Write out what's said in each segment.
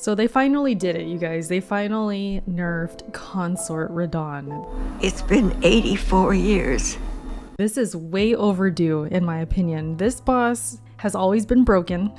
So they finally did it, you guys. They finally nerfed Consort RADAHN. It's been 84 years. This is way overdue, in my opinion. This boss has always been broken,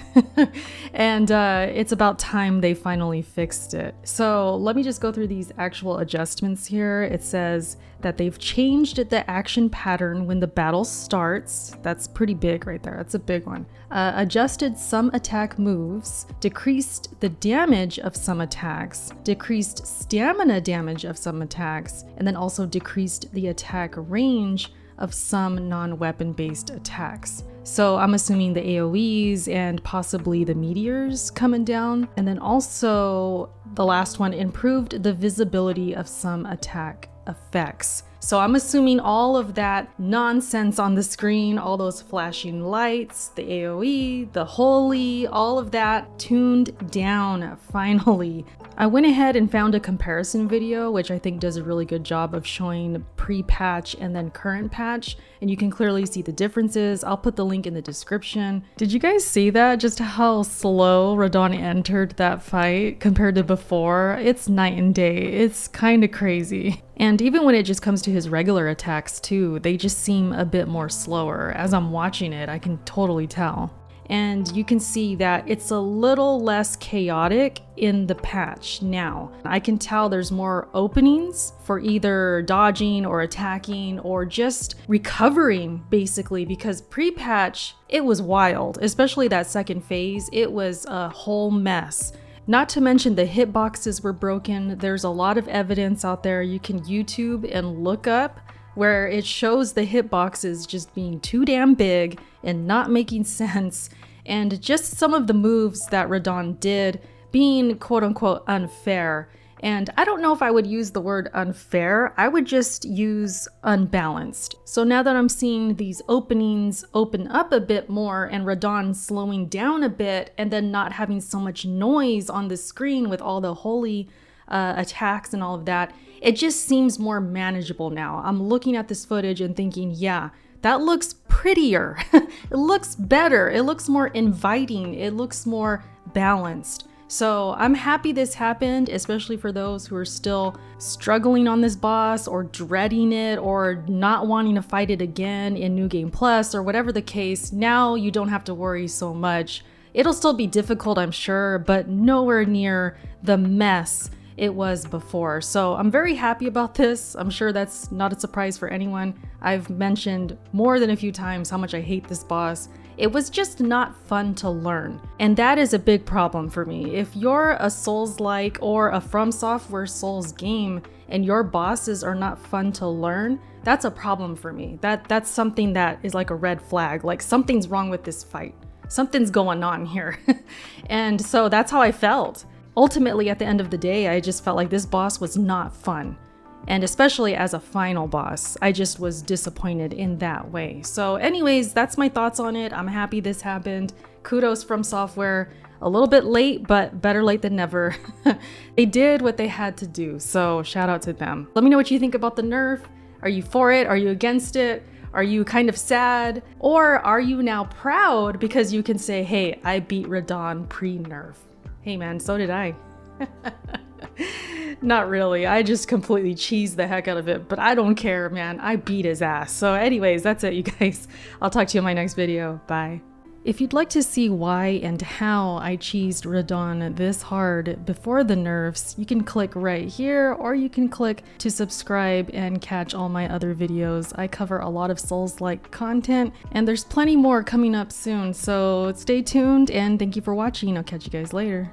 and it's about time they finally fixed it. So let me just go through these actual adjustments here. It says that they've changed the action pattern when the battle starts. That's pretty big right there. That's a big one. Adjusted some attack moves, decreased the damage of some attacks, decreased stamina damage of some attacks, and then also decreased the attack range of some non-weapon based attacks. So I'm assuming the AoEs and possibly the meteors coming down. And then also the last one, improved the visibility of some attack effects. So I'm assuming all of that nonsense on the screen, all those flashing lights, the AoE, the holy, all of that tuned down finally. I went ahead and found a comparison video, which I think does a really good job of showing pre-patch and then current patch, and you can clearly see the differences. I'll put the link in the description. Did you guys see that? Just how slow RADAHN entered that fight compared to before? It's night and day. It's kind of crazy. And even when it just comes to his regular attacks too, they just seem a bit more slower. As I'm watching it, I can totally tell. And you can see that it's a little less chaotic in the patch now. I can tell there's more openings for either dodging or attacking or just recovering, basically, because pre-patch, it was wild, especially that second phase. It was a whole mess. Not to mention the hitboxes were broken. There's a lot of evidence out there you can YouTube and look up where it shows the hitboxes just being too damn big and not making sense, and just some of the moves that RADAHN did being quote-unquote unfair. And I don't know if I would use the word unfair, I would just use unbalanced. So now that I'm seeing these openings open up a bit more and RADAHN slowing down a bit and then not having so much noise on the screen with all the holy attacks and all of that, it just seems more manageable now. I'm looking at this footage and thinking, yeah, that looks prettier. It looks better. It looks more inviting. It looks more balanced. So I'm happy this happened, especially for those who are still struggling on this boss or dreading it or not wanting to fight it again in New Game Plus or whatever the case. Now you don't have to worry so much. It'll still be difficult, I'm sure, but nowhere near the mess it was before. So I'm very happy about this. I'm sure that's not a surprise for anyone. I've mentioned more than a few times how much I hate this boss. It was just not fun to learn. And that is a big problem for me. If you're a Souls-like or a From Software Souls game and your bosses are not fun to learn, that's a problem for me. That's something that is like a red flag. Like something's wrong with this fight. Something's going on here. And so that's how I felt. Ultimately, at the end of the day, I just felt like this boss was not fun. And especially as a final boss, I just was disappointed in that way. So anyways, that's my thoughts on it. I'm happy this happened. Kudos From Software. A little bit late, but better late than never. They did what they had to do, so shout out to them. Let me know what you think about the nerf. Are you for it? Are you against it? Are you kind of sad? Or are you now proud because you can say, hey, I beat RADAHN pre-nerf? Hey man, so did I. Not really, I just completely cheesed the heck out of it, but I don't care, man. I beat his ass. So anyways, that's it, you guys. I'll talk to you in my next video. Bye. If you'd like to see why and how I cheesed RADAHN this hard before the nerfs, you can click right here, or you can click to subscribe and catch all my other videos. I cover a lot of Souls-like content, and there's plenty more coming up soon, so stay tuned and thank you for watching. I'll catch you guys later.